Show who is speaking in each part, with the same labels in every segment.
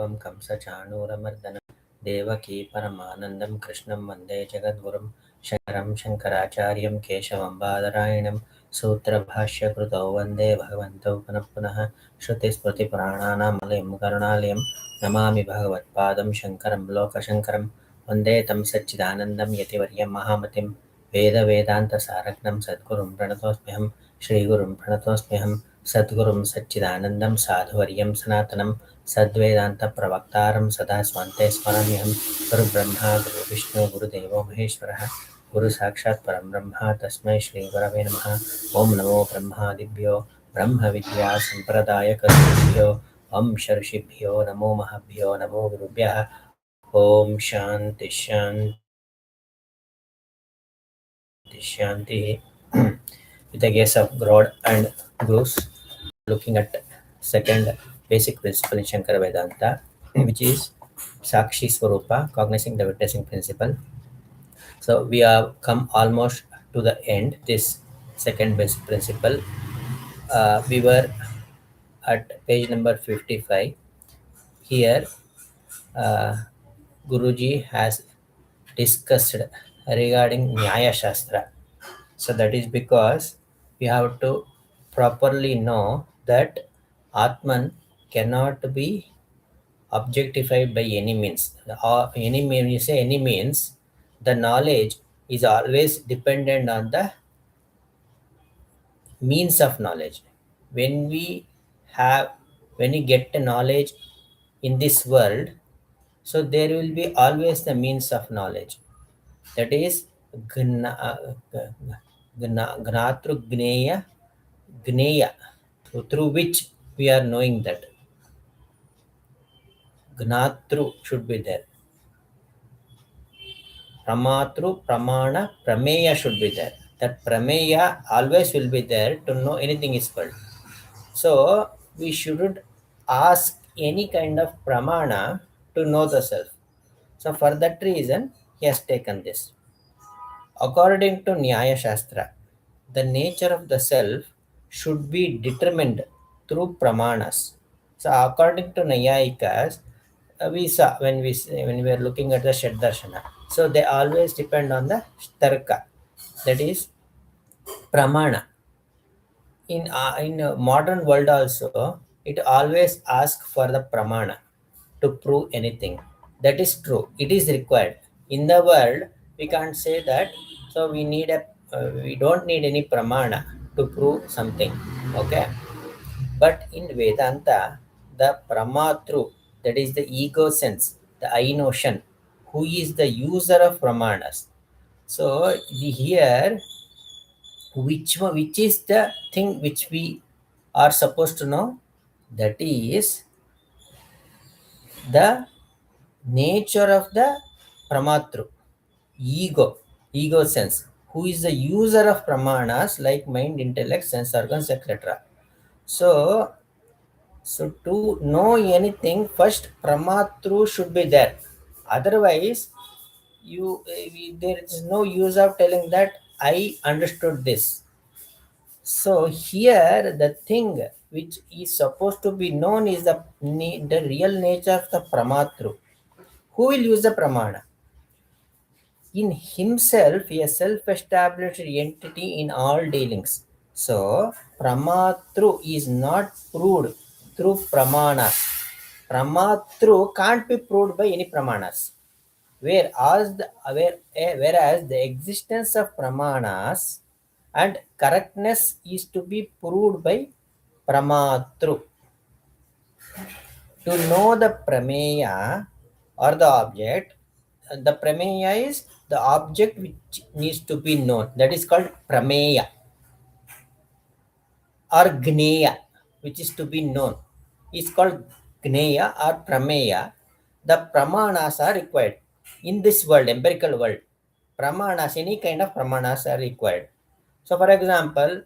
Speaker 1: वसुदेवं कंसचाणूरमर्दनं देवकी परमानन्दं कृष्णं वन्दे जगद्गुरुं शङ्करं शङ्कराचार्यं केशवं बादरायणं सूत्रभाष्यकृतौ वन्दे भगवन्तौ पुनः पुनः श्रुतिस्मृतिपुराणानाम् आलयं करुणालयं नमामि भगवत्पादं शङ्करं लोकशङ्करं वन्दे तं सच्चिदानन्दं यतिवर्यं महामतिं वेदवेदान्तसारग्नं सद्गुरुं प्रणतोऽस्म्यहं श्रीगुरुं प्रणतोऽस्म्यहं सद्गुरुं सच्चिदानन्दं साधुवर्यं सनातनं सद्वेदान्तप्रवक्तारं सदा स्वान्ते स्मराम्यहं गुरुब्रह्मा गुरुविष्णु गुरुदेवो महेश्वरः गुरुसाक्षात् परं ब्रह्म तस्मै श्रीगुरवे नमः। ॐ नमो ब्रह्मादिभ्यो ब्रह्मविद्यासम्प्रदायकर्तृभ्यो ऋषिभ्यो नमो महभ्यो नमो गुरुभ्यः। ॐ शान्ति शान्ति शान्ति। With the grace of God and Gurus, looking at second basic principle in Shankara Vedanta, which is Sakshi Swarupa, cognizing the witnessing principle. So we have come almost to the end. This second basic principle. We were at page number 55. Here, Guruji has discussed regarding Nyaya Shastra. So that is because we have to properly know that Atman cannot be objectified by any means. When you say any means, the knowledge is always dependent on the means of knowledge. When we have, when we get the knowledge in this world, so there will be always the means of knowledge. That is gnatru gneya, through which we are knowing that. Gnatru should be there. Pramatru, pramana, prameya should be there. That prameya always will be there to know anything is world. So we shouldn't ask any kind of pramana to know the self. So for that reason, he has taken this. According to Nyaya Shastra, the nature of the self should be determined through pramanas. So according to Nayayikas, we saw when we are looking at the Shaddarshana. So they always depend on the Tarka, that is pramana. In a modern world also, it always asks for the pramana to prove anything. That is true, it is required. In the world we can't say that, so we don't need any pramana to prove something. Okay, but in Vedanta, the pramatru, that is the ego sense, the I notion, who is the user of pramanas. So here, which is the thing which we are supposed to know? That is the nature of the pramatru, ego sense, who is the user of pramanas like mind, intellect, sense organs, etc. So to know anything, first pramatru should be there. Otherwise, there is no use of telling that I understood this. So here the thing which is supposed to be known is the real nature of the pramatru. Who will use the pramana? In himself, a self-established entity in all dealings. So pramatru is not proved through pramanas. Pramatru can't be proved by any pramanas. Whereas the existence of pramanas and correctness is to be proved by pramatru. To know the prameya or the object, the prameya is the object which needs to be known. That is called prameya or gneya, which is to be known. Is called gneya or prameya. The pramanas are required in this world, empirical world. Pramanas, any kind of pramanas are required. So for example,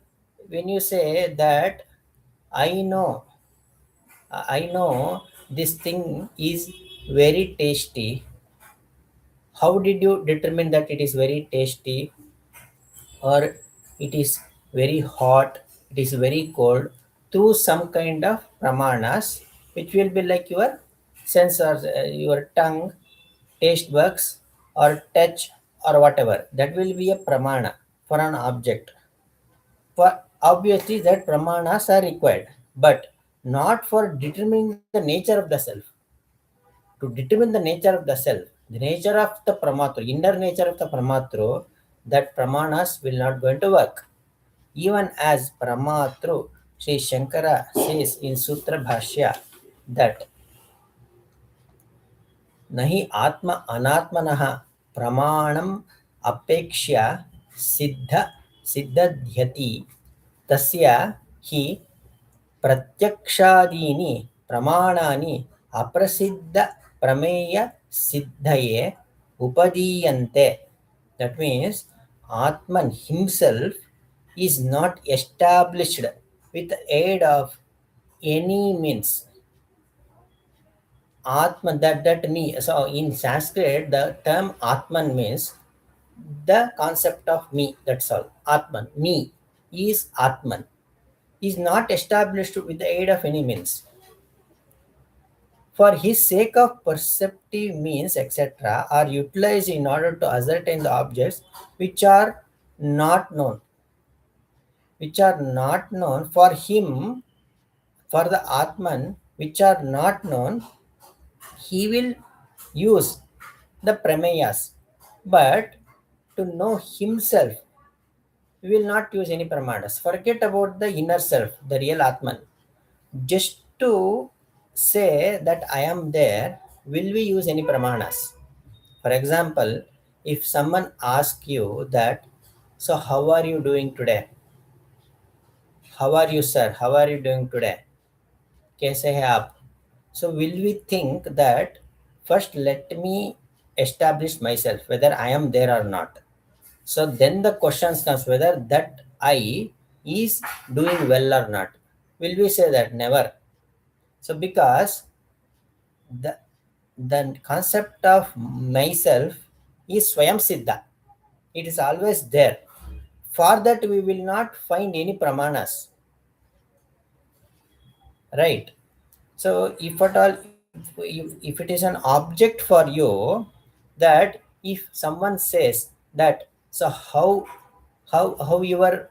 Speaker 1: when you say that I know this thing is very tasty, how did you determine that it is very tasty, or it is very hot, it is very cold? Through some kind of pramanas, which will be like your sense or your tongue, taste buds, or touch or whatever. That will be a pramana for an object. For obviously that pramanas are required, but not for determining the nature of the self. To determine the nature of the self, the nature of the pramatru, inner nature of the pramatru, that pramanas will not going to work. Even as pramatru, Sri Shankara says in Sutra Bhashya that नहि आत्म अनात्मनः प्रमाणम् अपेक्ष्य सिद्ध सिद्धध्यति तस्य हि प्रत्यक्षादीनि प्रमाणानि अप्रसिद्ध प्रमेय सिद्धये उपदीयन्ते. That means Atman himself is not established with the aid of any means. Atman, that me. So in Sanskrit, the term Atman means the concept of me. That's all. Atman, me, is Atman. Is not established with the aid of any means. For his sake of perceptive means, etc., are utilized in order to ascertain the objects which are not known. Which are not known for him, for the Atman, which are not known, he will use the prameyas. But to know himself, we will not use any pramanas. Forget about the inner self, the real Atman. Just to say that I am there, will we use any pramanas? For example, if someone asks you that, so how are you doing today? How are you, sir? How are you doing today? कैसे हैं आप? So will we think that first let me establish myself whether I am there or not. So then the questions comes whether that I is doing well or not. Will we say that? Never. So because the the concept of myself is Swayam Siddha. It is always there. For that we will not find any pramanas. Right. So if at all, if it is an object for you, that if someone says that, so how your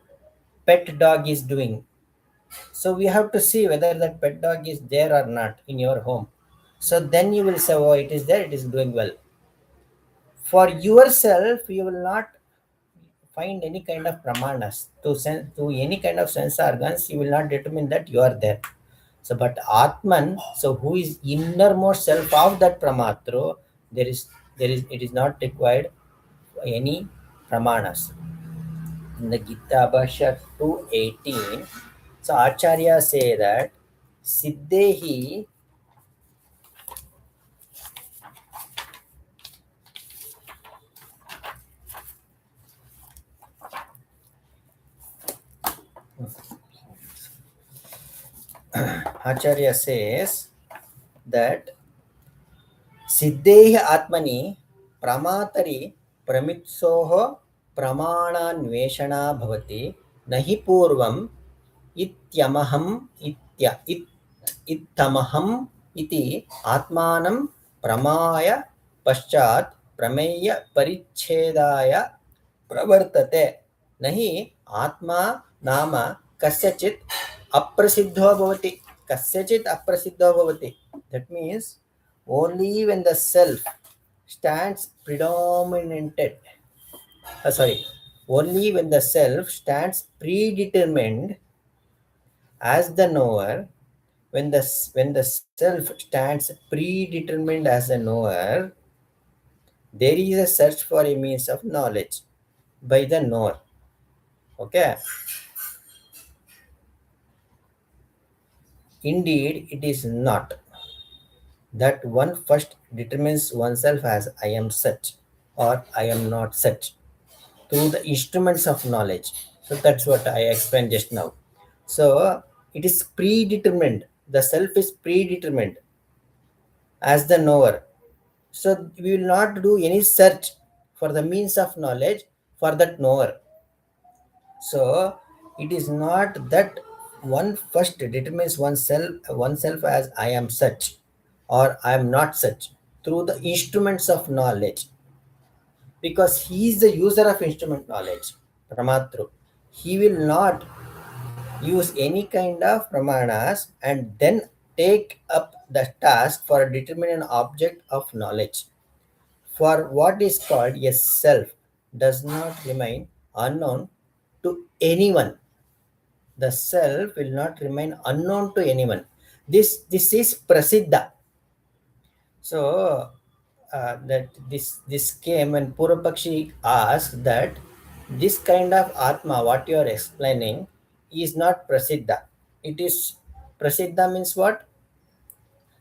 Speaker 1: pet dog is doing, so we have to see whether that pet dog is there or not in your home. So then you will say, oh, it is there, it is doing well. For yourself, you will not find any kind of pramanas to any kind of sense organs. You will not determine that you are there. So, but Atman, so who is innermost self of that Pramatru, it is not required any Pramanas. In the Gita Bhashya 2:18, so Acharya say that Siddhehi, Acharya says that सिद्धेः आत्मनि प्रमातरि प्रमित्सोः प्रमाणान्वेषणा भवति न हि पूर्वम् इत्यमहम् इत्थमहम् इति आत्मानं प्रमाय पश्चात् प्रमेय परिच्छेदाय प्रवर्तते न हि आत्मा नाम कस्यचित् अप्रसिद्धो भवति. कस्यचित् अप्रसिद्धो भवति. That means only when the self stands predominated, only when the self stands predetermined as the knower, when the self stands predetermined as a knower, there is a search for a means of knowledge by the knower. Okay. Indeed, it is not that one first determines oneself as I am such or I am not such through the instruments of knowledge. So that's what I explained just now. So it is predetermined. The self is predetermined as the knower. So we will not do any search for the means of knowledge for that knower. So it is not that one first determines oneself as I am such or I am not such through the instruments of knowledge, because he is the user of instrument knowledge, Pramatru. He will not use any kind of pramanas and then take up the task for determining an object of knowledge. For what is called a self does not remain unknown to anyone. The self will not remain unknown to anyone. This is prasiddha. So that this came when Purapakshi asked that this kind of Atma, what you are explaining, is not prasiddha. It is prasiddha means what?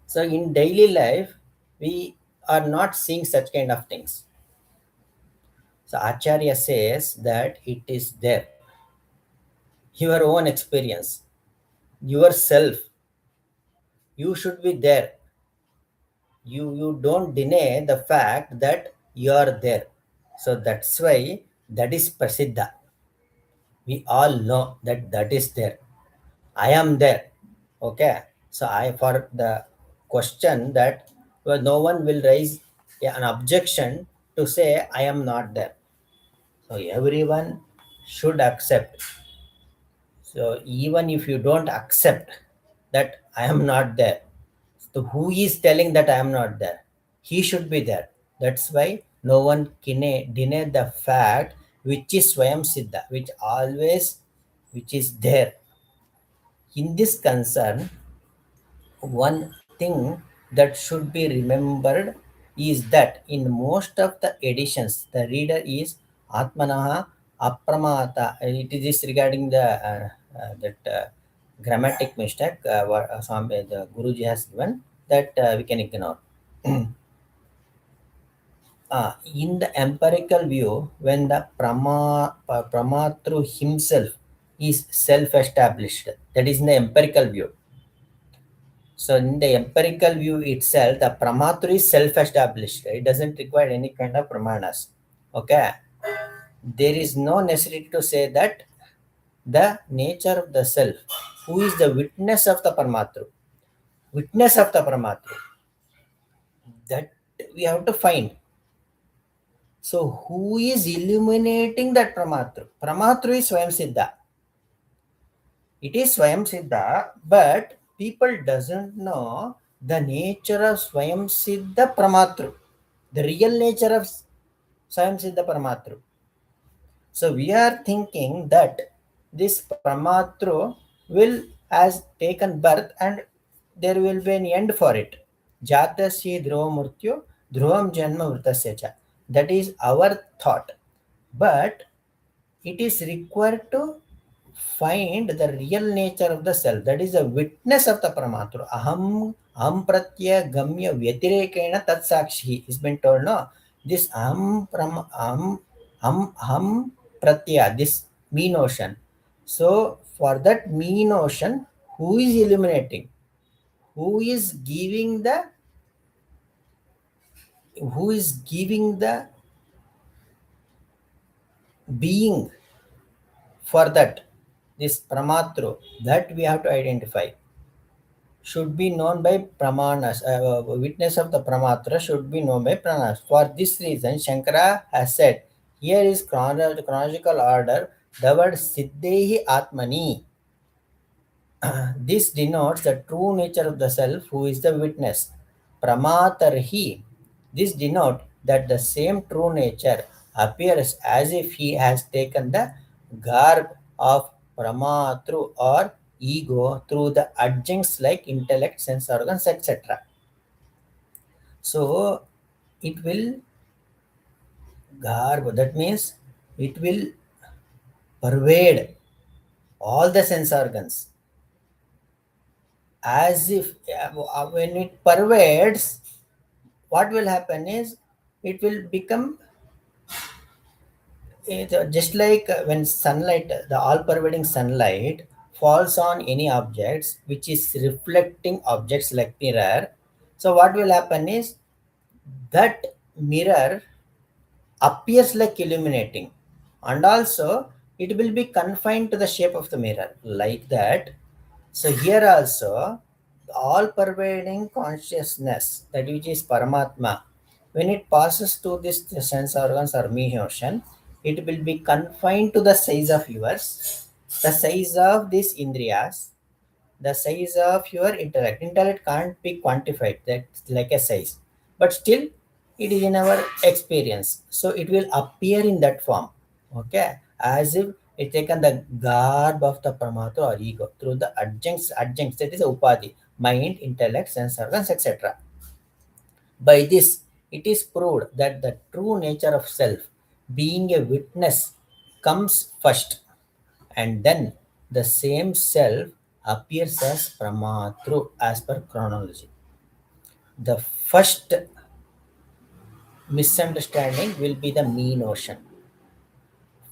Speaker 1: So in daily life, we are not seeing such kind of things. So Acharya says that it is there. Your own experience, yourself, you should be there. You don't deny the fact that you are there. So that's why that is prasiddha. We all know that that is there. I am there. Okay. So I for the question that, well, no one will raise an objection to say I am not there. So everyone should accept. So even if you don't accept that I am not there, so who is telling that I am not there? He should be there. That's why no one can deny the fact which is Swayam Siddha, which is there. In this concern, one thing that should be remembered is that in most of the editions, the reader is Atmanaha Apramata. It is regarding the that grammatic mistake what the Guruji has given, that we can ignore. In the empirical view, when the Pramatru himself is self-established, that is in the empirical view. So in the empirical view itself, the Pramatru is self-established. It doesn't require any kind of pramanas. Okay. There is no necessity to say that the nature of the self, who is the witness of the Paramatru, witness of the Paramatru, that we have to find. So who is illuminating that Paramatru? Paramatru is Swayam Siddha. It is Swayam Siddha, but people doesn't know the nature of Swayam Siddha Paramatru, the real nature of Swayam Siddha Paramatru. So we are thinking that this Paramatru will has taken birth and there will be an end for it. Jatasya dhruva murtyu dhruvam janma vritasya cha. That is our thought. But it is required to find the real nature of the self. That is the witness of the Paramatma. Aham pratya gamya vyatirekena tat sakshi is been told, no? This aham pratya, this me notion. So for that me notion, who is illuminating? Who is giving the being for that, this Pramatru, that we have to identify, should be known by pramanas. Witness of the Pramatra should be known by pramanas. For this reason, Shankara has said, here is chronological order, the word Siddhehi Atmani. This denotes the true nature of the self, who is the witness. Pramatarhi. This denotes that the same true nature appears as if he has taken the garb of Pramatru or ego through the adjuncts like intellect, sense organs, etc. So it will garb, that means it will pervade all the sense organs, as if when it pervades, what will happen is it will become just like when sunlight, the all pervading sunlight falls on any objects which is reflecting objects like mirror. So what will happen is that mirror appears like illuminating, and also it will be confined to the shape of the mirror like that. So here also all pervading consciousness, that which is Paramatma, when it passes to this sense organs or emotion, it will be confined to the size of yours, the size of these indriyas, the size of your intellect. Intellect can't be quantified, that's like a size. But still, it is in our experience. So it will appear in that form. Okay. As if it taken the garb of the Paramatma or ego through the adjuncts, that is Upadi, mind, intellect, sense organs, etc. By this, it is proved that the true nature of self, being a witness, comes first, and then the same self appears as Pramatru as per chronology. The first misunderstanding will be the mean ocean.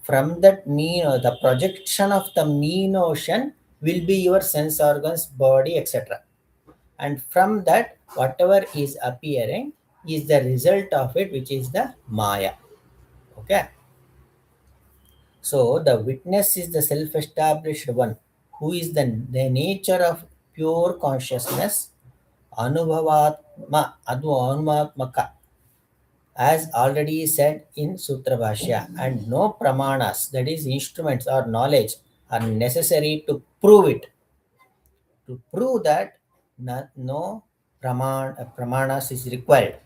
Speaker 1: From that mean, the projection of the mean ocean will be your sense organs, body, etc. And from that, whatever is appearing is the result of it, which is the Maya. Okay. So the witness is the self-established one, who is the nature of pure consciousness, Anubhavatma, Anumatmaka, as already said in Sutra Bhashya, and no pramanas, that is instruments or knowledge, are necessary to prove it. To prove that no pramanas is required,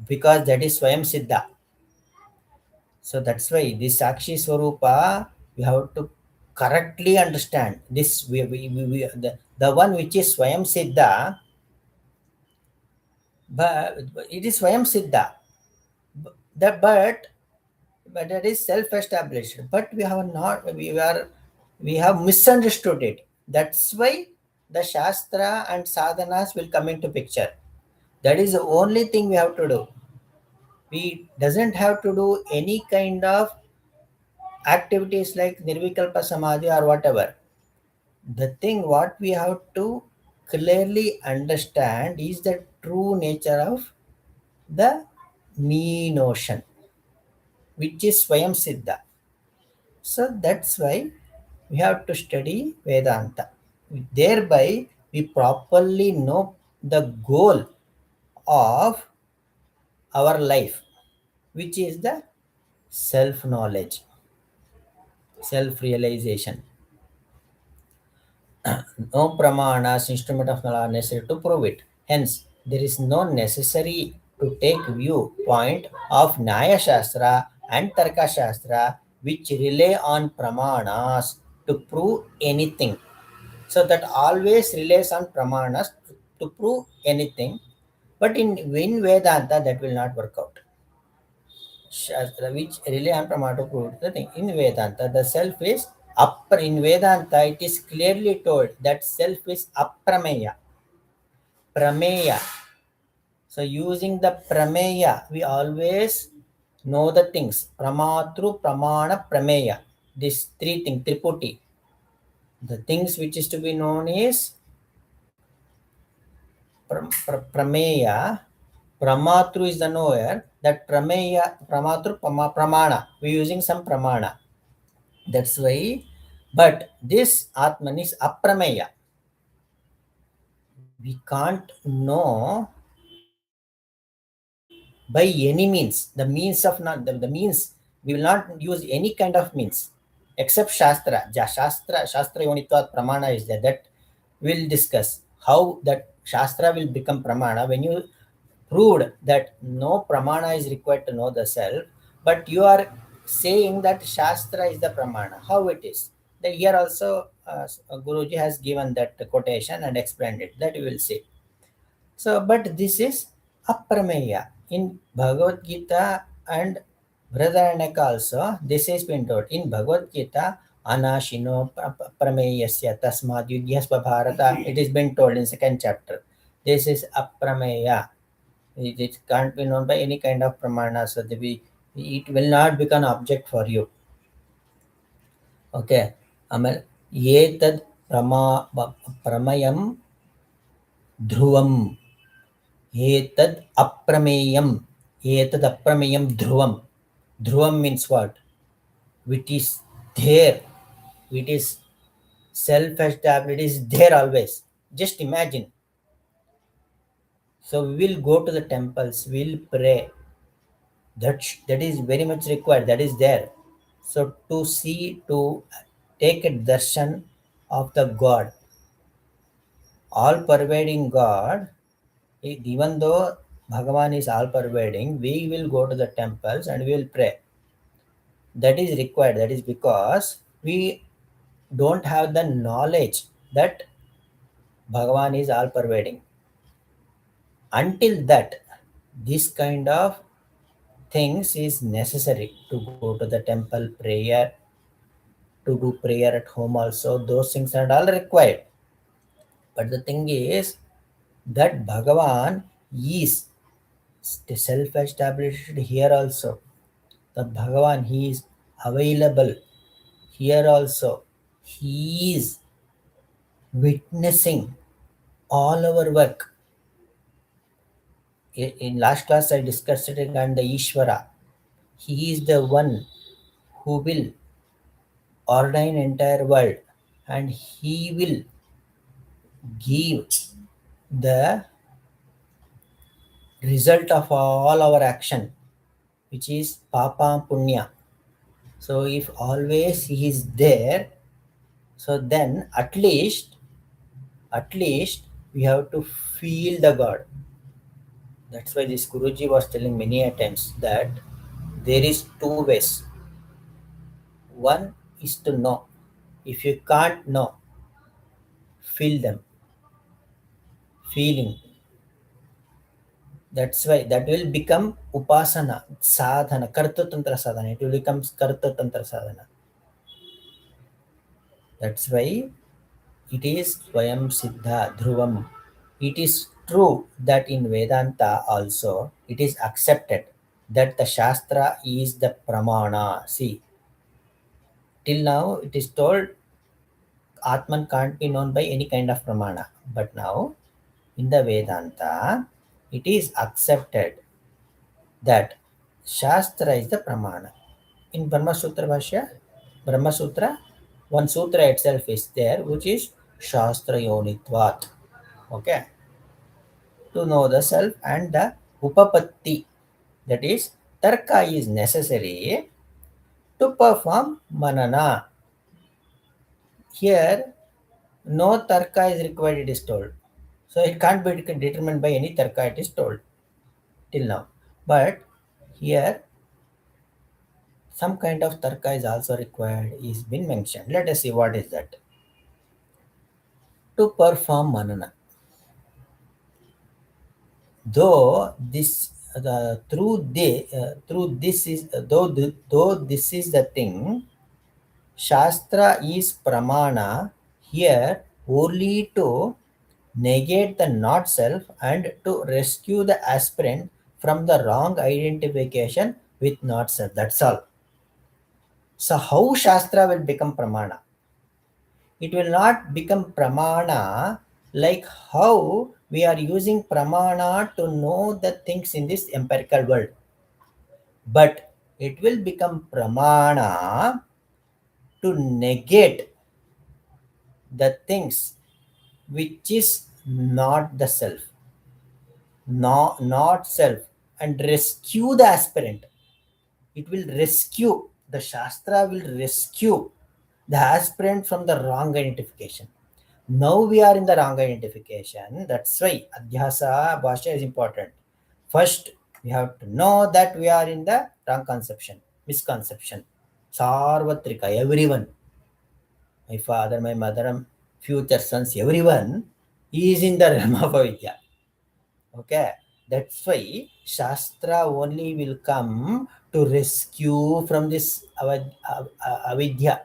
Speaker 1: because that is Swayam Siddha. So that's why this Sakshi Swarupa, we have to correctly understand this. The one which is Swayam Siddha, but it is Swayam Siddha. But that is self-established. But we have not, we have misunderstood it. That's why the Shastra and sadhanas will come into picture. That is the only thing we have to do. We doesn't have to do any kind of activities like Nirvikalpa Samadhi or whatever. The thing what we have to clearly understand is the true nature of the me notion, which is Swayam Siddha. So that's why we have to study Vedanta. Thereby, we properly know the goal of our life, which is the self knowledge, self realization. No pramanas, instrument of knowledge are necessary to prove it. Hence, there is no necessary to take viewpoint of Nyaya Shastra and Tarka Shastra, which rely on pramanas to prove anything. So that always relies on pramanas to prove anything. But in Vedanta, that will not work out. Shastra, which rely on pramana to prove the thing. In Vedanta, the self is in Vedanta, it is clearly told that self is aprameya, prameya. So using the prameya, we always know the things. Pramatru, pramana, prameya. These three things, triputi. The things which is to be known is prameya. Pramatru is the knower. That prameya, pramatru, pramana. We're using some pramana. That's why, but this Atman is aprameya. We can't know by any means. The means of not the means, we will not use any kind of means except Shastra. Shastra Yonitvat Pramana is there. That we'll discuss how that Shastra will become Pramana when you proved that no Pramana is required to know the self, but you are saying that Shastra is the Pramana. How it is? That here also Guruji has given that quotation and explained it. That you will see. So, but this is aprameya. In Bhagavad Gita and Brotheranack also, this is been told. In Bhagavad Gita, Anashino Prameyasya Tasmad Yudhyasva Bharata, it is been told in second chapter. This is aprameya. It can't be known by any kind of pramana. So it will not become an object for you. Okay. ಆಮೇಲೆ ಏತದ್ ಪ್ರಮಯಂ ಧ್ರುವಂ Etad aprameyam. Etad aprameyam dhruvam. Dhruvam means what? Which is there. It is self-established. It is there always. Just imagine. So we will go to the temples, we'll pray. That is very much required. That is there. So to see, to take a darshan of the God, all pervading God, even though Bhagavan is all pervading, we will go to the temples and we will pray. That is required. That is because we don't have the knowledge that Bhagavan is all pervading. Until that, this kind of things is necessary to go to the temple, prayer, to do prayer at home also. Those things are all required. But the thing is that Bhagavan is self-established here also. The Bhagavan, he is available here also. He is witnessing all our work. In last class, I discussed it on the Ishvara. He is the one who will ordain entire world, and he will give the result of all our action, which is papa punya. So if always he is there, so then at least we have to feel the God. That's why this Guruji was telling many a times that there is two ways. One is to know. If you can't know, feel them, feeling. That's why that will become upasana, sadhana, kartatantra sadhana. It will become kartatantra sadhana. That's why it is Swayam Siddha Dhruvam. It is true that in Vedanta also it is accepted that the Shastra is the Pramana. See, till now it is told Atman can't be known by any kind of Pramana. But now in the Vedanta it is accepted that Shastra is the Pramana. In Brahma Sutra Bhashya, Brahma Sutra, one sutra itself is there, which is Shastra Yonitvat. Okay, to know the self and the Upapatti, that is, Tarka is necessary to perform Manana. Here, no Tarka is required, it is told. So it can't be determined by any Tarka, it is told till now. But here, some kind of Tarka is also required, is been mentioned. Let us see what is that. To perform Manana. Though this the through this is though this is the thing, Shastra is pramana here only to negate the not self and to rescue the aspirant from the wrong identification with not self. That's all. So how Shastra will become pramana? It will not become pramana like how we are using pramana to know the things in this empirical world, but it will become pramana to negate the things which is not the self, not self, and rescue the aspirant. It will rescue, the Shastra will rescue the aspirant from the wrong identification. Now we are in the wrong identification. That's why Adhyasa Bhashya is important. First, we have to know that we are in the wrong conception, misconception. Sarvatrika, everyone, my father, my mother, and future sons, everyone is in the realm of avidya. Okay, that's why Shastra only will come to rescue from this avidya.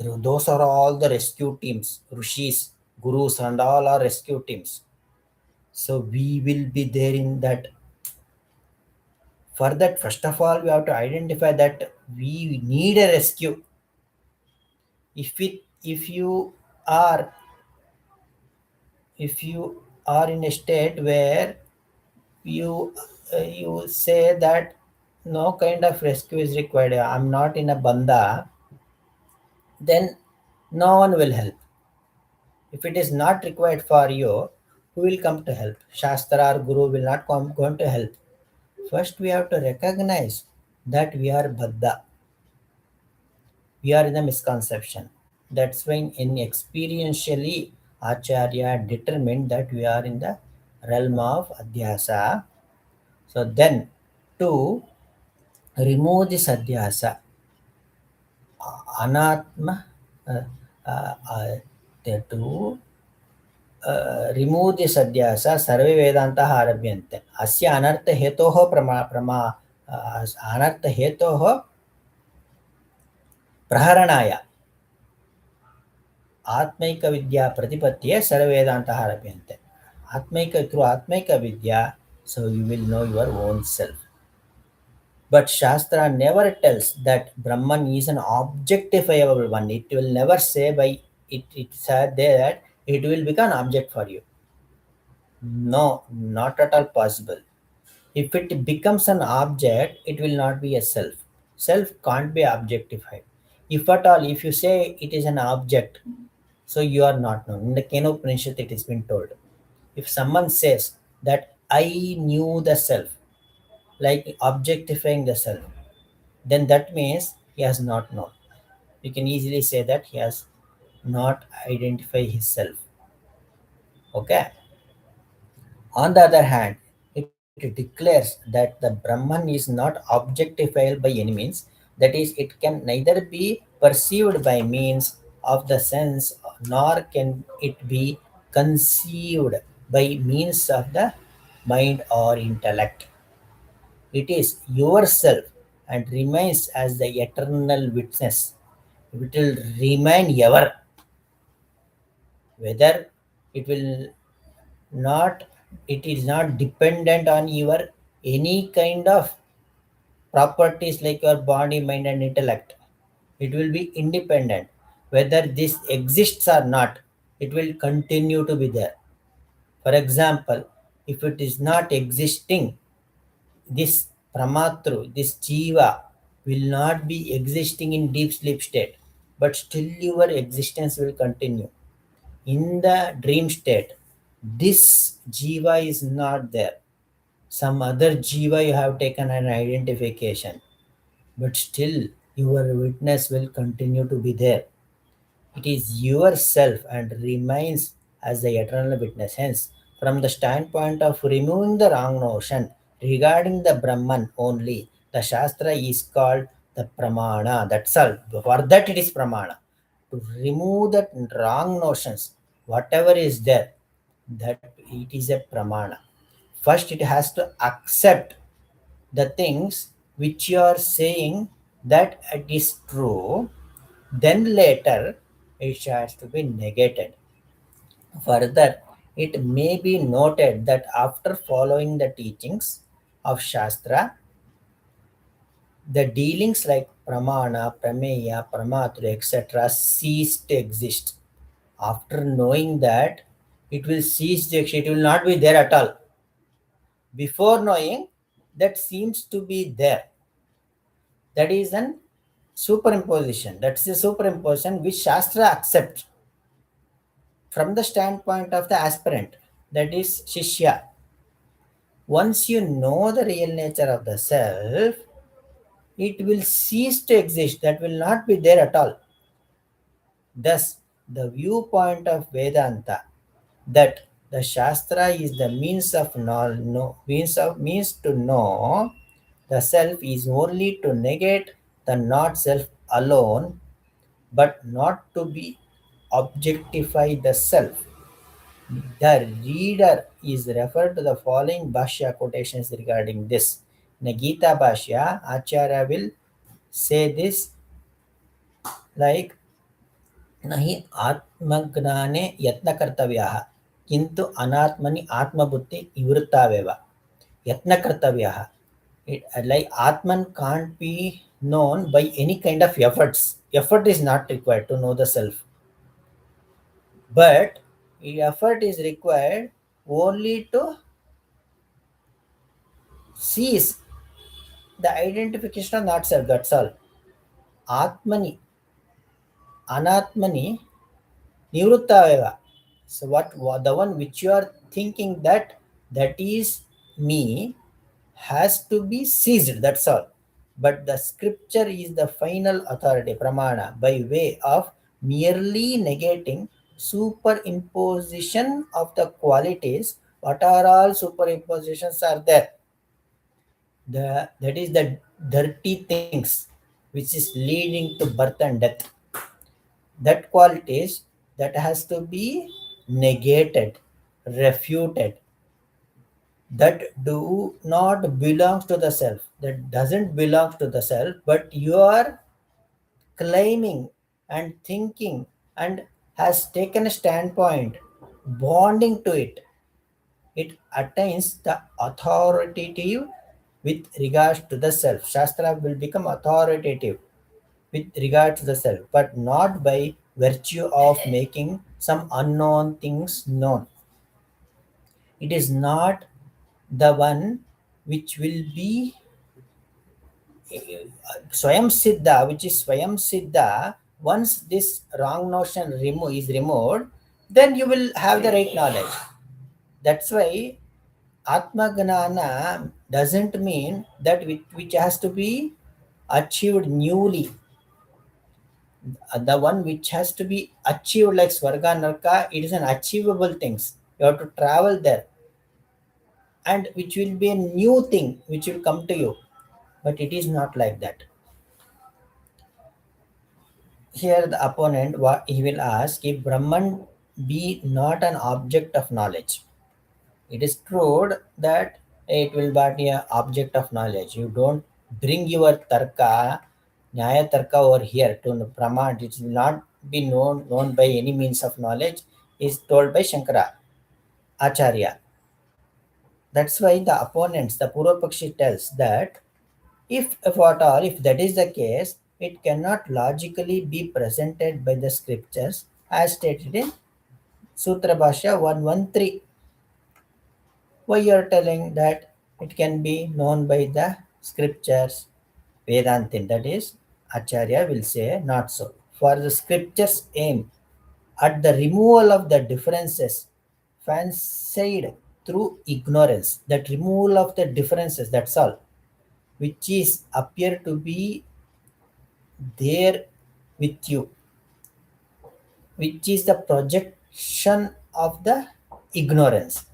Speaker 1: Those are all the rescue teams, rishis, gurus, and all are rescue teams. So we will be there in that. For that, first of all, we have to identify that we need a rescue. If are you are in a state where you you say that no kind of rescue is required, I'm not in a banda, then no one will help. If it is not required for you, who will come to help? Shastra or Guru will not come going to help. First, we have to recognize that we are Baddha. We are in the misconception. That's when in experientially Acharya determined that we are in the realm of Adhyasa. So then to remove this Adhyasa, Anatma, uh, to remove this Adhyasa, Sarve Vedanta Arabhyante. Asya Anartha Hetoho Anartha Hetoho Praharanaya. आत्मैक विद्या प्रतिपत्तिये सर्ववेदांतः आरभ्यन्ते आत्मैक through आत्मैक विद्या so you will know your own self. But Shastra never tells that Brahman is an objectifiable one. It will never say by it said there that it will become an object for you. No, not at all possible. If it becomes an object, it will not be a self. Self can't be objectified. If at all, if you say it is an object, so you are not known. In the Kenopanishad, it has been told. If someone says that I knew the self, like objectifying the self, then that means he has not known. You can easily say that he has not identified himself. Okay. On the other hand, it declares that the Brahman is not objectifiable by any means. That is, it can neither be perceived by means of the sense nor can it be conceived by means of the mind or intellect. It is yourself and remains as the eternal witness. It will remain ever, whether it will not, it is not dependent on your any kind of properties like your body, mind, and intellect. It will be independent. Whether this exists or not, it will continue to be there. For example, if it is not existing, this Pramatru, this Jiva, will not be existing in deep sleep state, but still your existence will continue. In the dream state, this Jiva is not there. Some other Jiva you have taken an identification, but still your witness will continue to be there. It is yourself and remains as the eternal witness. Hence, from the standpoint of removing the wrong notion regarding the Brahman only, the Shastra is called the Pramana. That's all. For that, it is Pramana. To remove that wrong notions, whatever is there, that it is a Pramana. First, it has to accept the things which you are saying that it is true, then later it has to be negated. Further, it may be noted that after following the teachings of Shastra, the dealings like Pramana, Prameya, Pramatru, etc. cease to exist. After knowing that, it will cease to exist, it will not be there at all. Before knowing, that seems to be there. That is an superimposition. That's the superimposition which Shastra accepts from the standpoint of the aspirant, that is Shishya. Once you know the real nature of the self, it will cease to exist. That will not be there at all. Thus, the viewpoint of Vedanta that the Shastra is the means of means to know the self is only to negate the not self alone, but not to be objectify the self. The reader is referred to the following Bhashya quotations regarding this. In the Gita Bhashya, Acharya will say this like नहि आत्मज्ञाने यत्नकर्तव्यः किन्तु अनात्मनि आत्मबुद्धि निवृत्तावेव यत्नकर्तव्यः. Like Atman can't be known by any kind of efforts. Effort is not required to know the self. But effort is required only to cease the identification of not self. That's all. Atmani, Anatmani, Nivruttaveva. So what the one which you are thinking that that is me has to be seized, that's all. But the scripture is the final authority, pramana, by way of merely negating superimposition of the qualities. What are all superimpositions are there? That is the dirty things which is leading to birth and death. That qualities that has to be negated, refuted, that do not belongs to the self, that doesn't belong to the self, but you are claiming and thinking and has taken a standpoint, bonding to it. It attains the authoritative with regards to the self. Shastra will become authoritative with regard to the self, but not by virtue of making some unknown things known. It is not the one which will be Swayam Siddha, which is Swayam Siddha. Once this wrong notion is removed, then you will have the right knowledge. That's why Atma Gnana doesn't mean that which has to be achieved newly. The one which has to be achieved like Swarga Narka, it is an achievable things. You have to travel there, and which will be a new thing which will come to you. But it is not like that. Here the opponent, what he will ask, if Brahman be not an object of knowledge. It is true that it will be an object of knowledge. You don't bring your tarka, nyaya tarka over here to Praman. It will not be known by any means of knowledge, is told by Shankara Acharya. That's why the opponents, the Purvapakshi tells that if at all, if that is the case, it cannot logically be presented by the scriptures as stated in Sutra Bhashya 113. Why you are telling that it can be known by the scriptures? Vedantin, that is, Acharya will say not so. For the scriptures aim at the removal of the differences fancied through ignorance. That removal of the differences, that's all, which is appear to be there with you, which is the projection of the ignorance.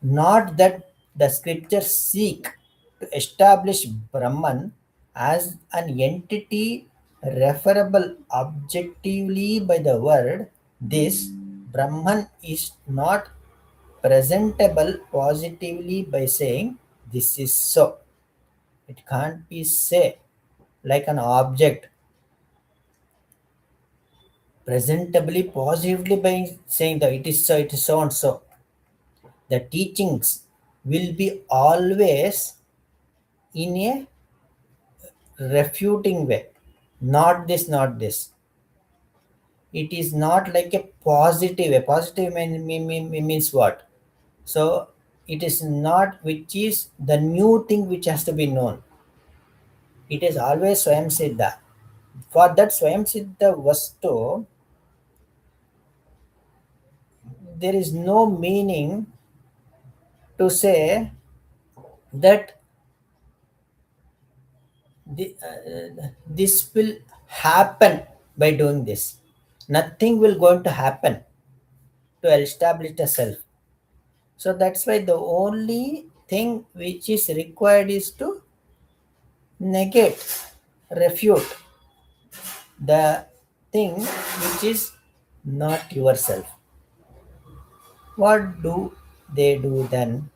Speaker 1: Not that the scriptures seek to establish Brahman as an entity referable objectively by the word. This Brahman is not presentable positively by saying this is so. It can't be say like an object presentably positively by saying that it is so and so. The teachings will be always in a refuting way. Not this, not this. It is not like a positive. A positive means what? So it is not which is the new thing which has to be known. It is always Swayam Siddha. For that Swayam Siddha Vastu, there is no meaning to say that this will happen by doing this. Nothing will going to happen to establish the self. So that's why the only thing which is required is to negate, refute the thing which is not yourself. What do they do then?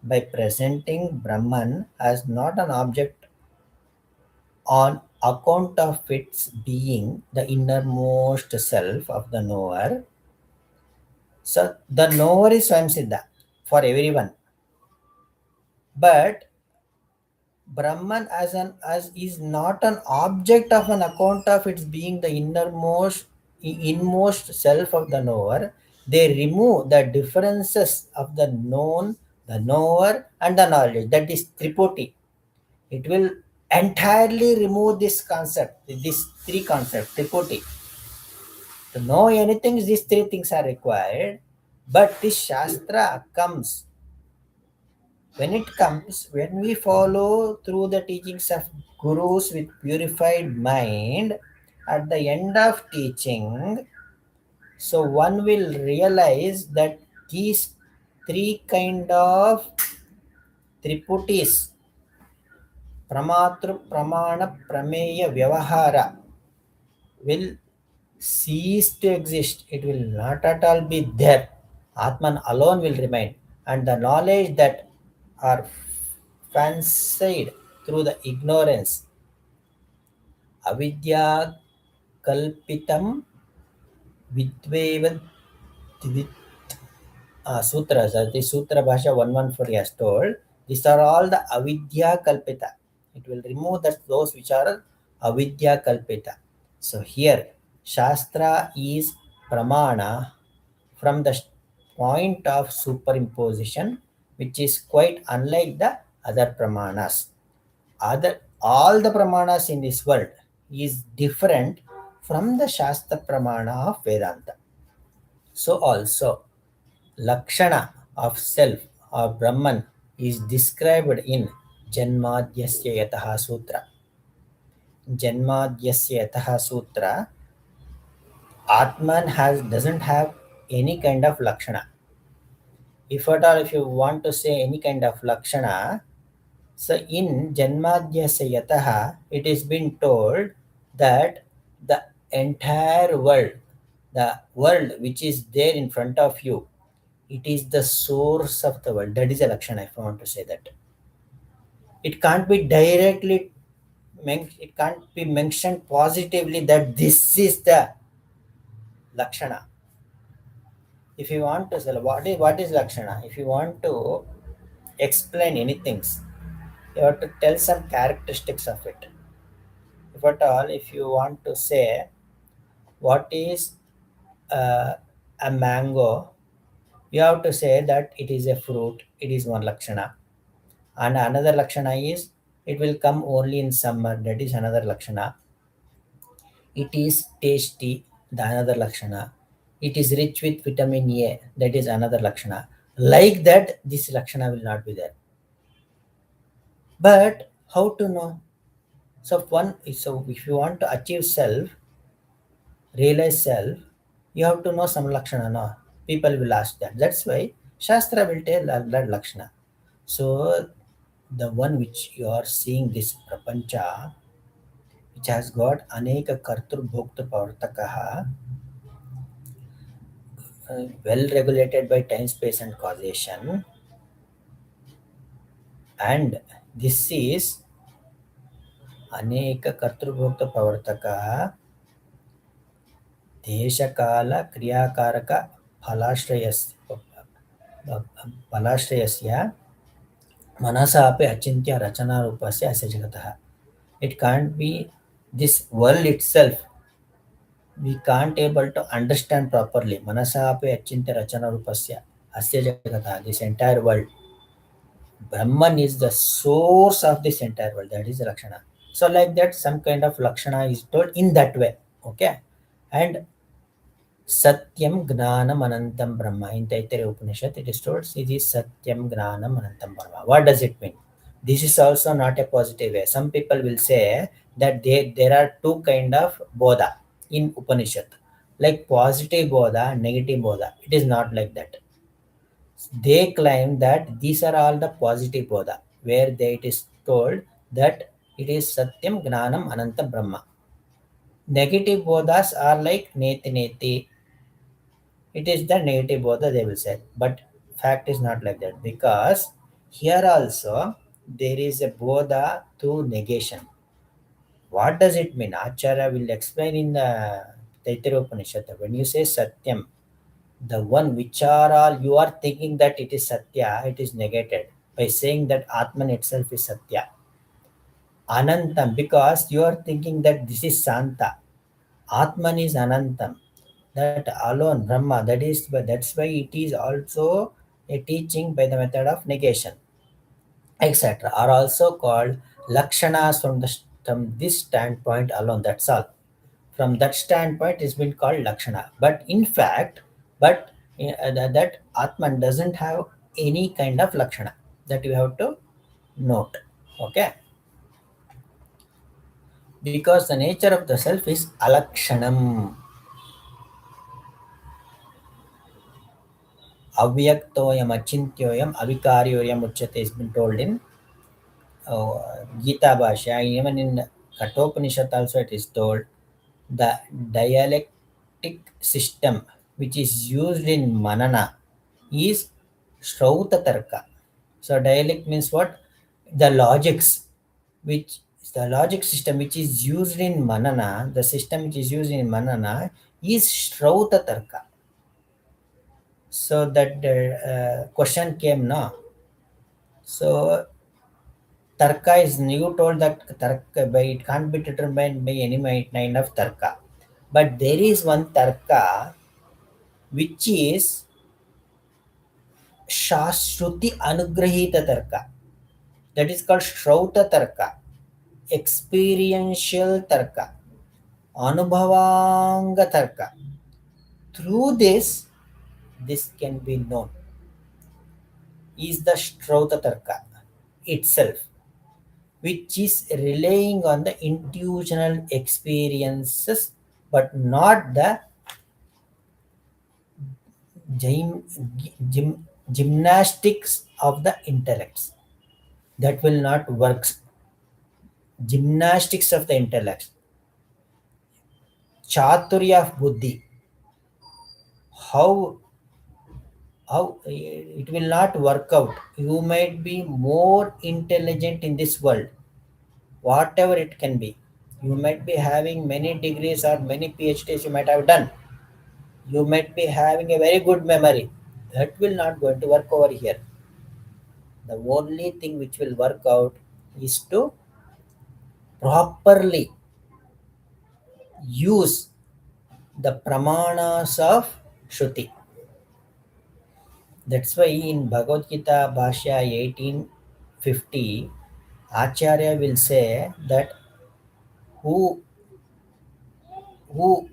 Speaker 1: By presenting Brahman as not an object on account of its being the innermost self of the knower. So the knower is Swayam Siddha for everyone. But Brahman as is not an object of an account of its being the inmost self of the knower. They remove the differences of the known, the knower, and the knowledge. That is Tripoti. It will entirely remove this concept, these three concepts, Tripoti. To know anything, these three things are required. But this Shastra comes, when we follow through the teachings of gurus with purified mind, at the end of teaching, so one will realize that these three kind of triputis, pramatru pramana prameya vyavahara, will cease to exist. It will not at all be there. Atman alone will remain, and the knowledge that are fancied through the ignorance, avidya kalpitam vidvevad sutras, as the Sutra Bhasha 114 has told, these are all the avidya kalpita. It will remove those which are avidya kalpita. So here, Shastra is pramana from the point of superimposition, which is quite unlike the other pramanas. All the pramanas in this world is different from the Shastra pramana of Vedanta. So also, Lakshana of self or Brahman is described in Janmadhyasya Yataha Sutra. Janmadhyasya Yataha Sutra, Atman doesn't have any kind of Lakshana. If at all, if you want to say any kind of Lakshana, so in Janmadhyasya Yataha, it is been told that the entire world, the world which is there in front of you, it is the source of the world. That is a Lakshana, if I want to say that. It can't be directly, it can't be mentioned positively that this is the Lakshana. If you want to say, what is Lakshana? If you want to explain anything, you have to tell some characteristics of it. If at all, if you want to say what is uh, a mango, you have to say that it is a fruit, it is one Lakshana. And another Lakshana is it will come only in summer, that is another Lakshana. It is tasty, the another Lakshana. It is rich with vitamin A, that is another Lakshana. Like that, this Lakshana will not be there. But how to know? So if you want to achieve self, realize self, you have to know some Lakshana. No? People will ask that. That's why Shastra will tell that Lakshana. So the one which you are seeing, this prapancha, which has got aneka kartur bhokta pavartakaha, well regulated by time, space, and causation, and this is aneka kartur bhokta pavartakaha, देशकाल क्रियाकारक फलाश्रयस्य फलाश्रयस्य मनसा अपि अचिन्त्य रचनारूपस्य अस्य जगतः. It can't be this world itself. We can't able to understand properly. Manasa api achintya rachana rupasya asya jagata. This entire world. Brahman is the source of this entire world. That is Lakshana. So like that, some kind of Lakshana is told in that way. Okay. And Satyam Gnanam Anantam Brahma. In Taittiriya Upanishad, it is told, it is Satyam Gnanam Anantam Brahma. What does it mean? This is also not a positive way. Some people will say that there are two kind of bodha in Upanishad, like positive bodha and negative bodha. It is not like that. They claim that these are all the positive bodha, where it is told that it is Satyam Gnanam Anantam Brahma. Negative bodhas are like Neti Neti. It is the negative bodha, they will say. But fact is not like that, because here also there is a bodha to negation. What does it mean? Acharya will explain in the Taittiriya Upanishad. When you say Satyam, the one which are all you are thinking that it is Satya, it is negated by saying that Atman itself is Satya. Anantam, because you are thinking that this is Santa. Atman is Anantam. That alone, Brahma, that's why it is also a teaching by the method of negation, etc. are also called Lakshanas from this standpoint alone. That's all. From that standpoint, it's been called Lakshana. But in fact, but that Atman doesn't have any kind of Lakshana. That you have to note. Okay? Because the nature of the self is alakshanam, avyaktoyam, achintyoyam, avikaryoyam uchyate has been told in Gita Bhashya. Even in Kathopanishad also it is told the dialectic system which is used in Manana is Shrauta Tarka. So dialect means what? The logics, which the logic system which is used in Manana, the system which is used in Manana is Shrauta Tarka. So that question came now. So Tarka is, you told that Tarka by it can't be determined by any kind of Tarka. But there is one Tarka which is Shashruti Anugrahita Tarka. That is called Shrauta Tarka, Experiential Tarka, Anubhavanga Tarka. Through this can be known is the Shrauta Tarka itself, which is relying on the intuitional experiences but not the gym, gymnastics of the intellects. That will not work. Gymnastics of the intellect, chaturya of buddhi, how it will not work out. You might be more intelligent in this world, whatever it can be. You might be having many degrees or many phds you might have done. You might be having a very good memory. That will not going to work over here. The only thing which will work out is to properly use the pramanas of Shruti. That's why in Bhagavad Gita Bhashya 1850, Acharya will say that who who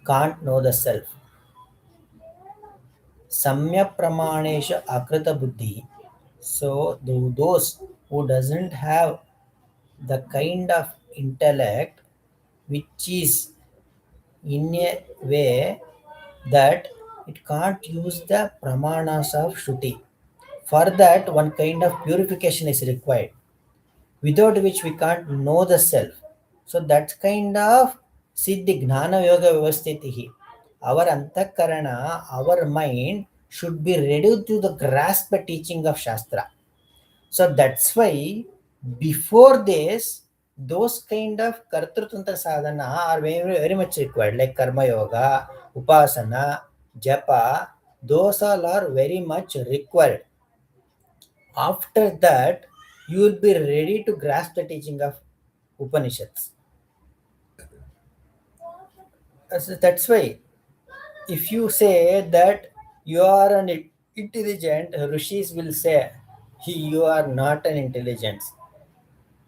Speaker 1: can't know the self, Samya Pramanesha Akrita Buddhi. So those who doesn't have the kind of intellect which is in a way that it can't use the pramanas of Shruti. For that, one kind of purification is required, without which we can't know the self. So that's kind of Siddhi Gnana Yoga Vyavasthitihi. Our Antakarana, our mind should be ready to the grasp the teaching of Shastra. So that's why before this, those kind of Kartrutantra sadhana are very much required, like Karma Yoga, Upasana, Japa, those all are very much required. After that, you will be ready to grasp the teaching of Upanishads. So that's why, if you say that you are an intelligent, rishis will say you are not an intelligence,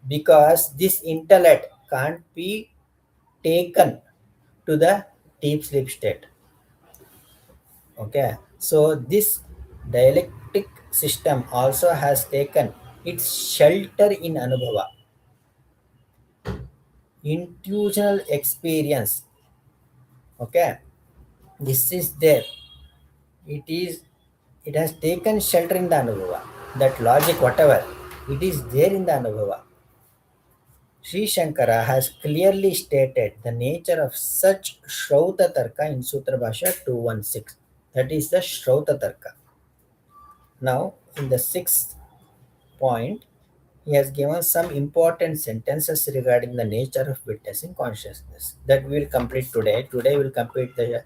Speaker 1: because this intellect can't be taken to the deep sleep state. Okay, so this dialectic system also has taken its shelter in Anubhava, intuitional experience. Okay, this is there. It is, it has taken shelter in the Anubhava. That logic, whatever, it is there in the Anubhava. Sri Shankara has clearly stated the nature of such Shrauta Tarka in Sutra Bhashya 216. That is the Shrauta Tarka. Now, in the sixth point, he has given some important sentences regarding the nature of witnessing consciousness that we will complete today. Today we will complete the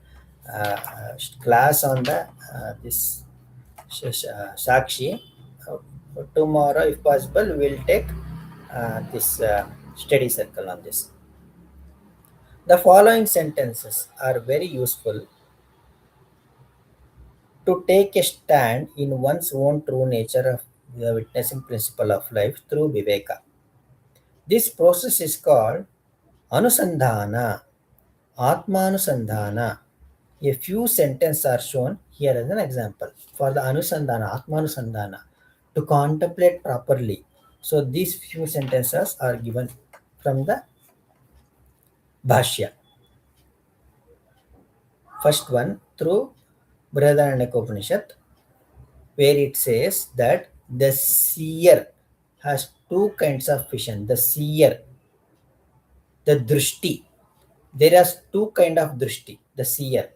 Speaker 1: class on the this Sakshi. Tomorrow, if possible, we will take this study circle on this. The following sentences are very useful to take a stand in one's own true nature of the witnessing principle of life through Viveka. This process is called Anusandhana. Atmanusandhana. A few sentences are shown here as an example for the Anusandhana, Atmanusandhana, to contemplate properly. So these few sentences are given from the Bhashya. First one through Brihadaranyaka Upanishad, where it says that the seer has two kinds of vision. The seer, the drishti. There are two kind of drishti. The seer.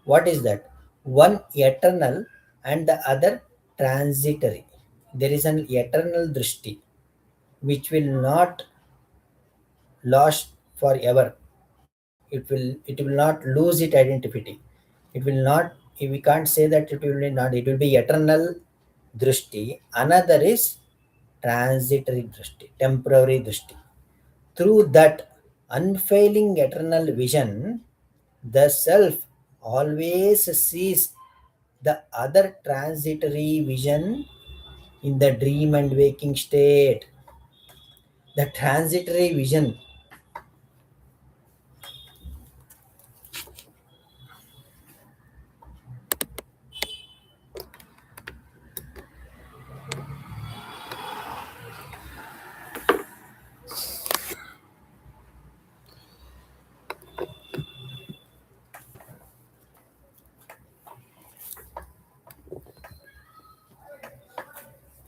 Speaker 1: What is that? One eternal and the other transitory. There is an eternal drishti which will not last forever. It will not lose its identity. It will not. We can't say that it will be not. It will be eternal drishti. Another is transitory drishti, temporary drishti. Through that unfailing eternal vision, the self always sees the other transitory vision in the dream and waking state. The transitory vision.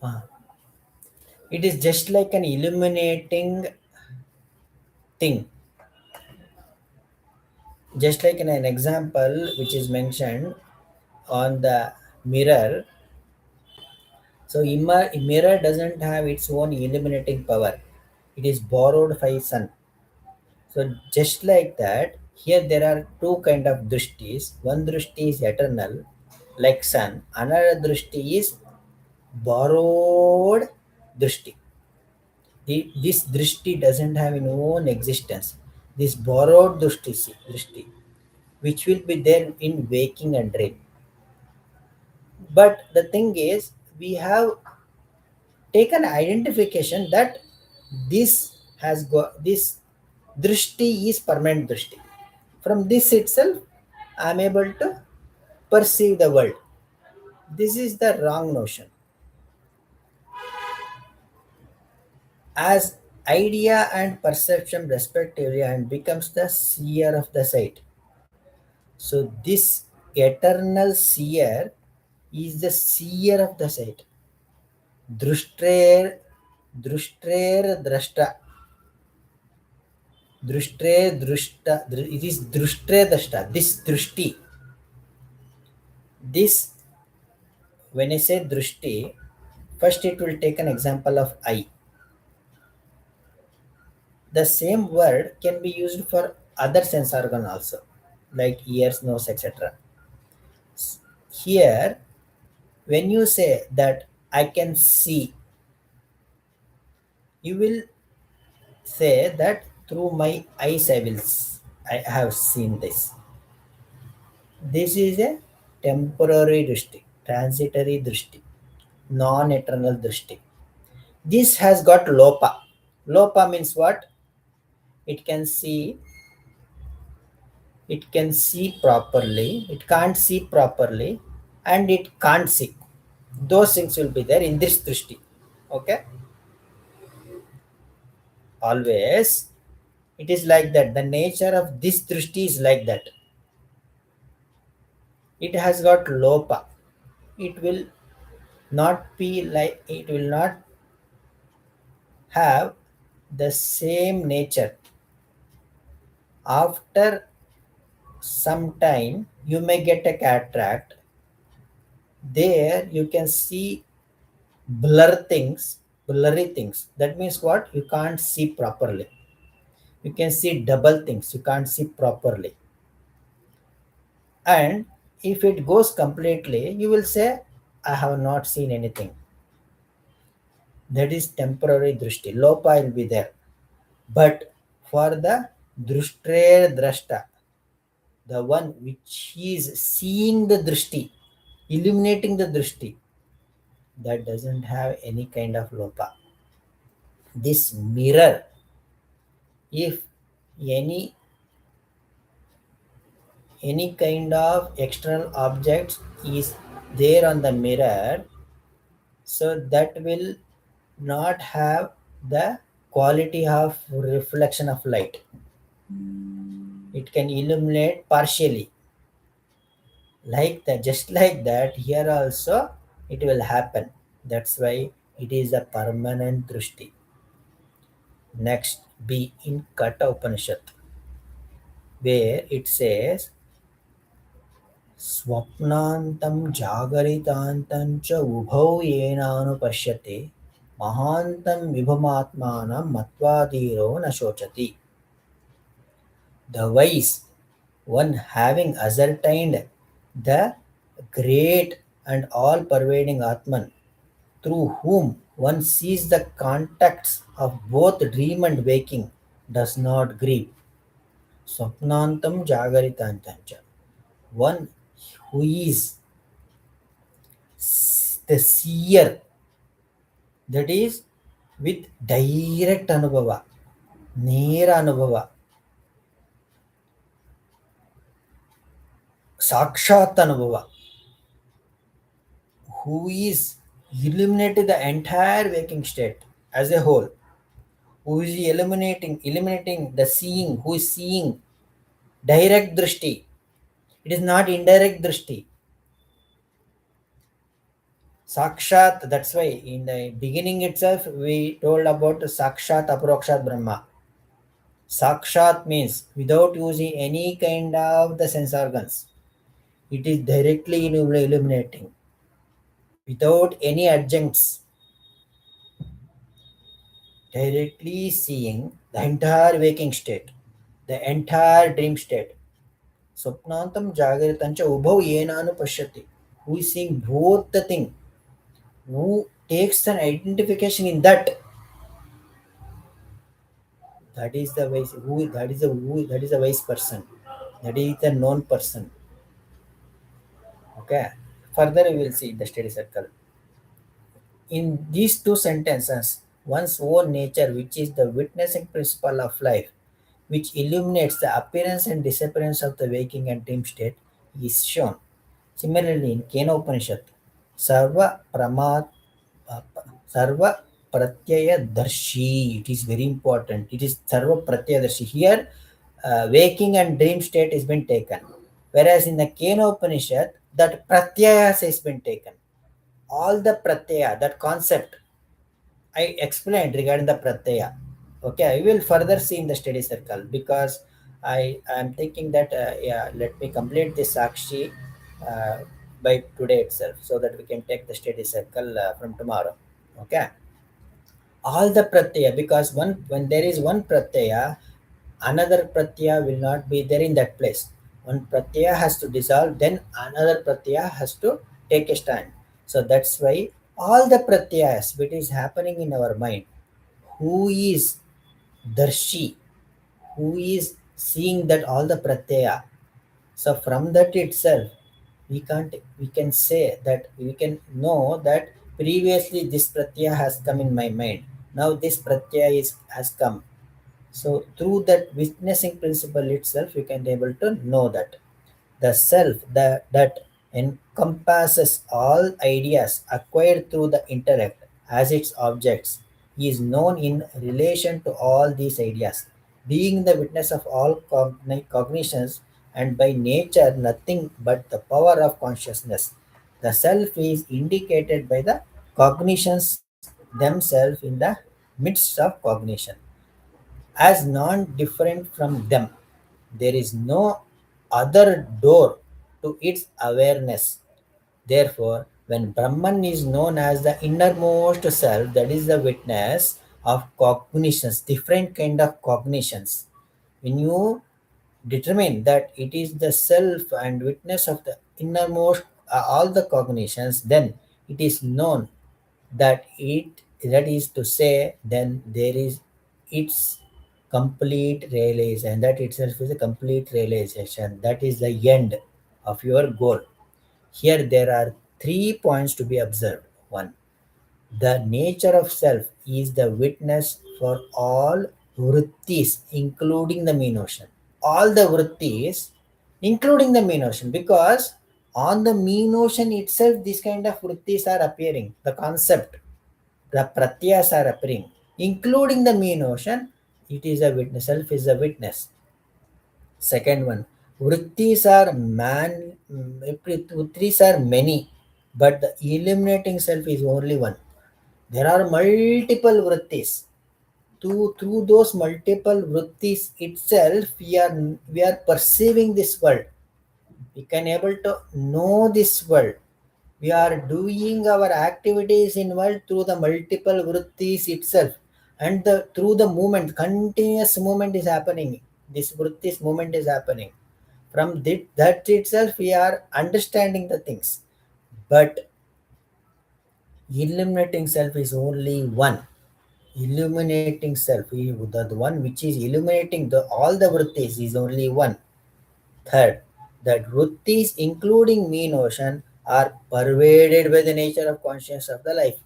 Speaker 1: uh, it is just like an illuminating thing. Just like in an example which is mentioned on the mirror. So mirror doesn't have its own illuminating power. It is borrowed by sun. So just like that, here there are two kind of drishtis. One drishti is eternal, like sun. Another drishti is borrowed drishti. This drishti doesn't have its own existence. This borrowed drishti, which will be there in waking and dream. But the thing is, we have taken identification that this drishti is permanent drishti. From this itself, I am able to perceive the world. This is the wrong notion. As idea and perception respectively and becomes the seer of the sight. So this eternal seer is the seer of the sight. Drushtre, drushtre drashta. Drushtre drushta. It is drushtre drashta. This drushti. This, when I say drushti, first it will take an example of eye. The same word can be used for other sense organ also, like ears, nose, etc. Here, when you say that I can see, you will say that through my eyes I have seen this. This is a temporary drishti, transitory drishti, non-eternal drishti. This has got lopa. Lopa means what? It can see, it can see properly, it can't see properly, and it can't see. Those things will be there in this drishti. Okay? Always it is like that. The nature of this drishti is like that. It has got lopa. It will not be like, it will not have the same nature. After some time, you may get a cataract. There you can see blurry things. That means what? You can't see properly. You can see double things. You can't see properly. And if it goes completely, you will say, I have not seen anything. That is temporary drishti. Lopa will be there. But for the drushtre drashta, the one which is seeing the drishti, illuminating the drishti, that doesn't have any kind of lopa. This mirror, if any any kind of external objects is there on the mirror, so that will not have the quality of reflection of light. It can illuminate partially, like that, just like that here also it will happen. That's why it is a permanent drushti. Next, be in Kata Upanishad, where it says स्वप्नान्तं जागरितान्तं च उभौ येनानुपश्यते महान्तं विभुमात्मानं मत्वा धीरो न शोचति. The wise one, having ascertained the great and all pervading Atman, through whom one sees the contacts of both dream and waking, does not grieve. Swapnantam jagaritantam. One who is the seer, that is with direct anubhava, nera anubhava, sakshat anubhava, who is illuminating the entire waking state as a whole, who is eliminating the seeing, who is seeing direct drishti. It is not indirect drishti. Sakshat, that's why in the beginning itself we told about Sakshat Aparokshat Brahma. Sakshat means without using any kind of the sense organs. It is directly illuminating without any adjuncts, directly seeing the entire waking state, the entire dream state. Swapnantam jagaritancha ubhau yenanu pashyati. Who is seeing both the thing, who takes an identification in that. That is the wise who that is a wise person. That is the known person. Okay. Further we will see the study circle. In these two sentences, one's own nature, which is the witnessing principle of life, which illuminates the appearance and disappearance of the waking and dream state, is shown. Similarly, in Kena Upanishad, Sarva Prama Sarva Pratyaya Darshi. It is very important. It is Sarva Pratyaya Darshi. Here, waking and dream state has been taken. Whereas in the Kena Upanishad, that Pratyayas has been taken. All the Pratyaya, that concept, I explained regarding the Pratyaya. Okay, I will further see in the study circle because I am thinking that, yeah, let me complete this Sakshi uh, by today itself so that we can take the study circle from tomorrow. Okay, all the pratyaya, because one when there is one pratyaya, another pratyaya will not be there in that place. One pratyaya has to dissolve, then another pratyaya has to take a stand. So that's why all the pratyayas which is happening in our mind, who is darshi, who is seeing that all the pratyaya. So from that itself, we can say that we can know that previously this pratyaya has come in my mind. Now this pratyaya has come. So through that witnessing principle itself, you can be able to know that the self that encompasses all ideas acquired through the intellect as its objects is known in relation to all these ideas, being the witness of all cognitions and by nature nothing but the power of consciousness. The self is indicated by the cognitions themselves in the midst of cognition as non different from them. There is no other door to its awareness. Therefore, when Brahman is known as the innermost self, that is the witness of cognitions, different kind of cognitions. When you determine that it is the self and witness of the innermost all the cognitions, then it is known that that is to say, then there is its complete realization. That itself is a complete realization. That is the end of your goal. Here there are 3 points to be observed. One, the nature of self is the witness for all vrittis, including the mean notion. All the vrittis including the mean ocean, because on the mean ocean itself these kind of vrittis are appearing, the concept, the pratyas are appearing, including the mean ocean. It is a witness, self is a witness. Second one, vrittis are vrittis are many, but the eliminating self is only one. There are multiple vrittis. Through those multiple vrittis itself, we are perceiving this world. We can able to know this world. We are doing our activities in world through the multiple vrittis itself, and through the movement, continuous movement is happening. This vrittis movement is happening. From that itself, we are understanding the things. But illuminating self is only one. Illuminating self, the one which is illuminating all the vrittis is only one. Third, that vrittis, including mean ocean, are pervaded by the nature of consciousness of the life.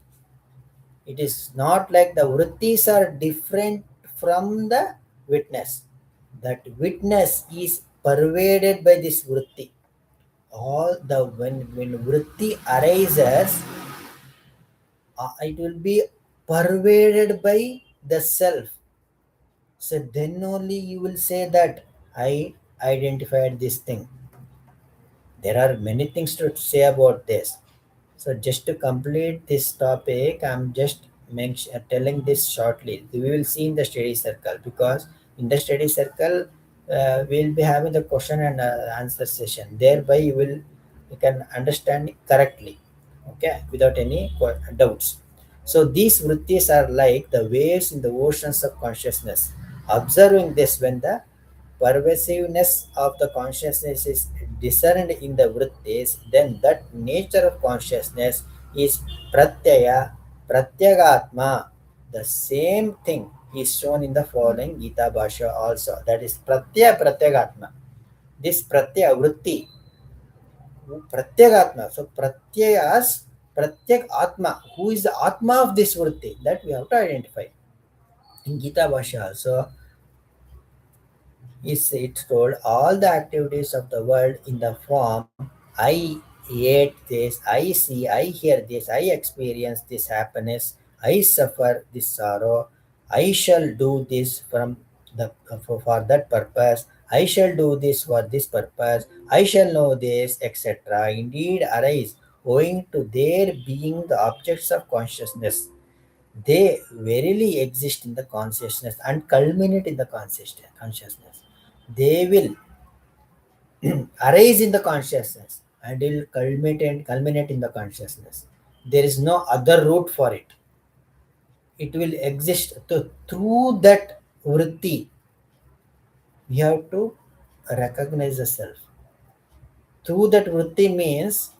Speaker 1: It is not like the vrittis are different from the witness. That witness is pervaded by this vritti. All the when vritti arises, it will be pervaded by the self. So then only you will say that I identified this thing. There are many things to say about this. So just to complete this topic, I'm just telling this shortly. We will see in the study circle, because in the study circle, we'll be having the question and answer session. Thereby, you can understand correctly, okay, without any doubts. So these vrittis are like the waves in the oceans of consciousness. Observing this, when the pervasiveness of the consciousness is discerned in the vrittis, then that nature of consciousness is pratyaya, pratyagatma. The same thing is shown in the following Gita Bhashya also. That is pratyaya, pratyagatma. This pratyaya vritti, pratyagatma. So pratyayas, pratyak atma. Who is the atma of this vritti? That we have to identify. In Gita Bhashya also, is it told all the activities of the world in the form I ate this, I see, I hear this, I experience this happiness, I suffer this sorrow, I shall do this for that purpose, I shall do this for this purpose, I shall know this, etc. Indeed arise owing to their being the objects of consciousness. They verily exist in the consciousness and culminate in the consciousness. They will arise in the consciousness and will culminate in the consciousness. There is no other route for it. It will exist. So through that vritti, we have to recognize the self. Through that vritti means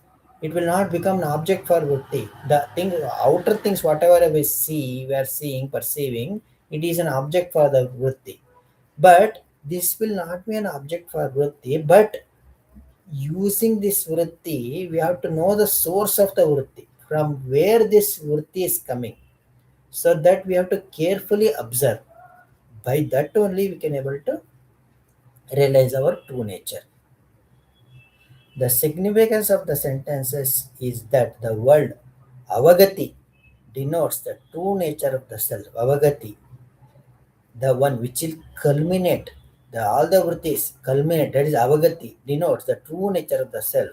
Speaker 1: it will not become an object for vritti. The thing, outer things, whatever we see, we are seeing, perceiving, it is an object for the vritti. But this will not be an object for vritti, but using this vritti, we have to know the source of the vritti, from where this vritti is coming, so that we have to carefully observe. By that only we can able to realize our true nature. The significance of the sentences is that the word avagati denotes the true nature of the self. Avagati, the one which will culminate, all the vrittis culminate, that is avagati, denotes the true nature of the self.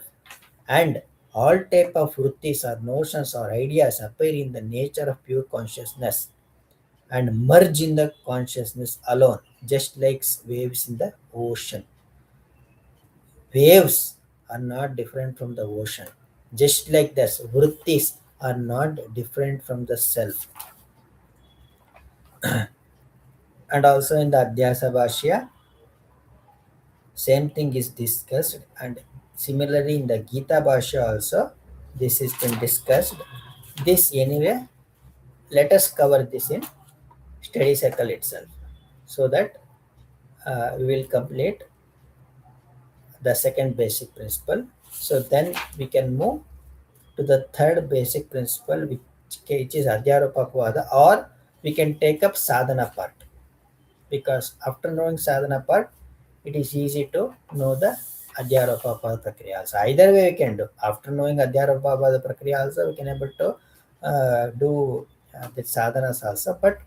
Speaker 1: And all type of vrittis or notions or ideas appear in the nature of pure consciousness and merge in the consciousness alone, just like waves in the ocean. Waves are not different from the ocean. Just like this, vrittis are not different from the self. And also in the Adhyasa Bhashya, same thing is discussed. And similarly in the Gita Bhashya also, this has been discussed. This anyway, let us cover this in study circle itself, so that we will complete the second basic principle. So then we can move to the third basic principle, which is Adhyaropapavada, or we can take up sadhana part, because after knowing sadhana part, it is easy to know the Adhyaropapada Prakriya also. Either way we can do. After knowing Adhyaropapada Prakriya also, we can able to do the sadhanas also. But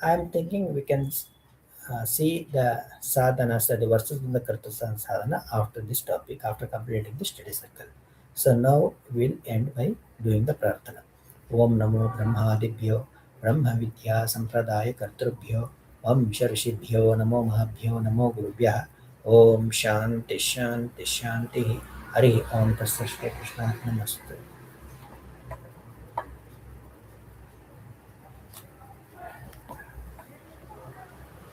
Speaker 1: I am thinking we can see the sadhanas, the verses in the Kartusan sadhana after this topic, after completing the study circle. So now we'll end by doing the prarthana. Om Namo Brahmadibhyo Brahma Vidya Sampradaya Kartrubhyo Om Sharishibhyo Namo Mahabhyo Namo Gurubhyah Om Shanti Shanti Shanti Hari Om Tassasya Krishna Namaste.